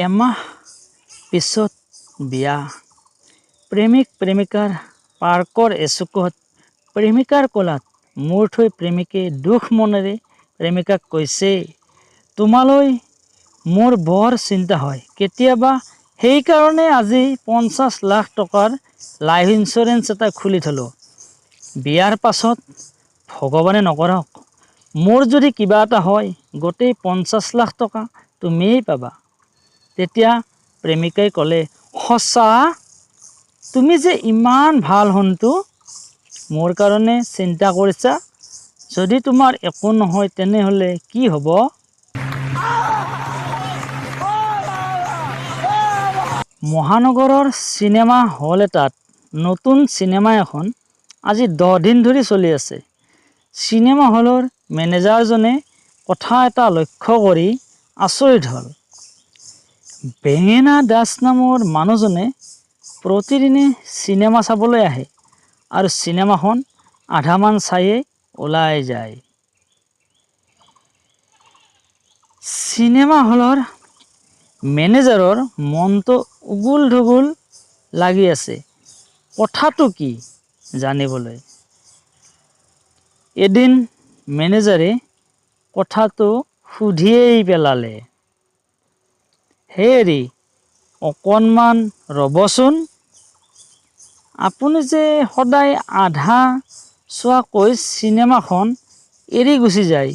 এমাহ পিছত বিয়া। প্ৰেমিক প্ৰেমিকাৰ পাৰ্কৰ এচুকত প্ৰেমিকাৰ কোলাত মূৰ থৈ প্ৰেমিকে দুখ মনেৰে প্ৰেমিকাক কৈছে, তোমালৈ মোৰ বৰ চিন্তা হয়। কেতিয়াবা সেইকাৰণে আজি 50 লাখ টকাৰ লাইফ ইঞ্চুৰেঞ্চ এটা খুলি থলোঁ। বিয়াৰ পাছত ভগৱানে নকৰক মোৰ যদি কিবা এটা হয় গোটেই 50 লাখ টকা তুমিয়েই পাবা। তেতিয়া প্ৰেমিকাই ক'লে, সঁচা? তুমি যে ইমান ভাল সন্তু, মোৰ কাৰণে চিন্তা কৰিছা। যদি তোমাৰ একো নহয় তেনেহ'লে কি হ'ব? মহানগৰৰ চিনেমা হল এটাত নতুন চিনেমা এখন আজি 10 দিন ধৰি চলি আছে। চিনেমা হলৰ মেনেজাৰজনে কথা এটা লক্ষ্য কৰি আচৰিত হ'ল। বেঙেনা দাস নামৰ মানুহজনে প্ৰতিদিনে চিনেমা চাবলৈ আহে আৰু চিনেমাখন আধামান চায়ে ওলাই যায়। চিনেমা হলৰ মেনেজাৰৰ মনটো উগুল ঢুগুল লাগি আছে কথাটো কি জানিবলৈ। এদিন মেনেজাৰে কথাটো সুধিয়েই পেলালে, হেৰি অকণমান ৰ'বচোন, আপুনি যে সদায় আধা চোৱাকৈ চিনেমাখন এৰি গুচি যায়,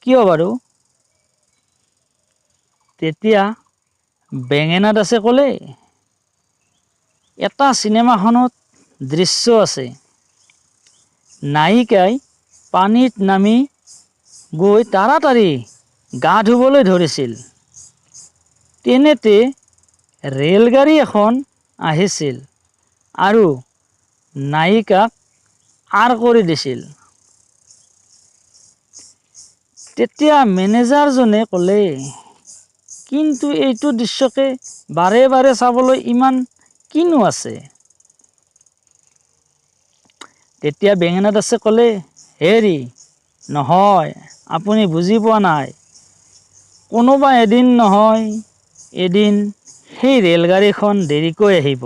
কিয় বাৰু? তেতিয়া বেঙেনা দাসে ক'লে, এটা চিনেমাখনত দৃশ্য আছে, নায়িকাই পানীত নামি গৈ তাড়াতাড়ি গা ধুবলৈ ধৰিছিল। তেনেতে ৰেলগাড়ী এখন আহিছিল আৰু নায়িকাক আঁৰ কৰি দিছিল। তেতিয়া মেনেজাৰজনে ক'লে, কিন্তু এইটো দৃশ্যকে বাৰে বাৰে চাবলৈ ইমান কিনো আছে? তেতিয়া বেঙেনা দাসে ক'লে, হেৰি নহয়, আপুনি বুজি পোৱা নাই। কোনোবা এদিন নহয় এদিন সেই ৰেলগাড়ীখন দেৰিকৈ আহিব।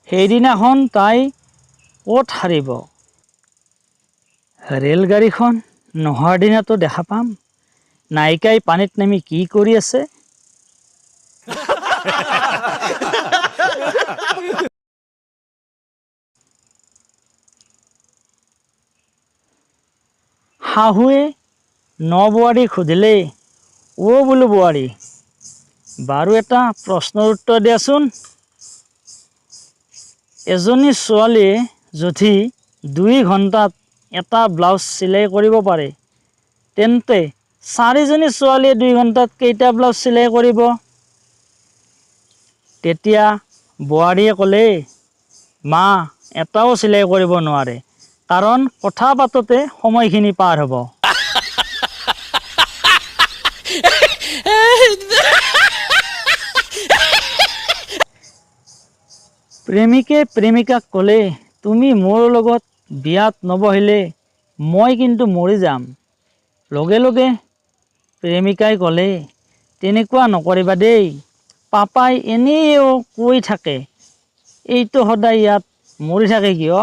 সেইদিনাখন তাই ক'ত হাৰিব? ৰেলগাড়ীখন নোহোৱাৰ দিনাতো দেখা পাম নায়িকাই পানীত নামি কি কৰি আছে। শাহুৱে নবোৱাৰীক সুধিলে, অ' বোলো বোৱাৰী, বাৰু এটা প্ৰশ্নৰ উত্তৰ দিয়াচোন। এজনী ছোৱালীয়ে যদি 2 ঘণ্টাত এটা ব্লাউজ চিলাই কৰিব পাৰে, তেন্তে 4জনী ছোৱালীয়ে 2 ঘণ্টাত কেইটা ব্লাউজ চিলাই কৰিব? তেতিয়া বোৱাৰীয়ে ক'লে, মা, এটাও চিলাই কৰিব নোৱাৰে, কাৰণ কথা পাতোতে সময়খিনি পাৰ হ'ব। প্ৰেমিকে প্ৰেমিকাক ক'লে, তুমি মোৰ লগত বিয়াত নবহিলে মই কিন্তু মৰি যাম। লগে লগে প্ৰেমিকাই ক'লে, তেনেকুৱা নকৰিবা দেই, পাপাই এনেও কৈ থাকে, এইটো সদায় ইয়াত মৰি থাকে কিয়?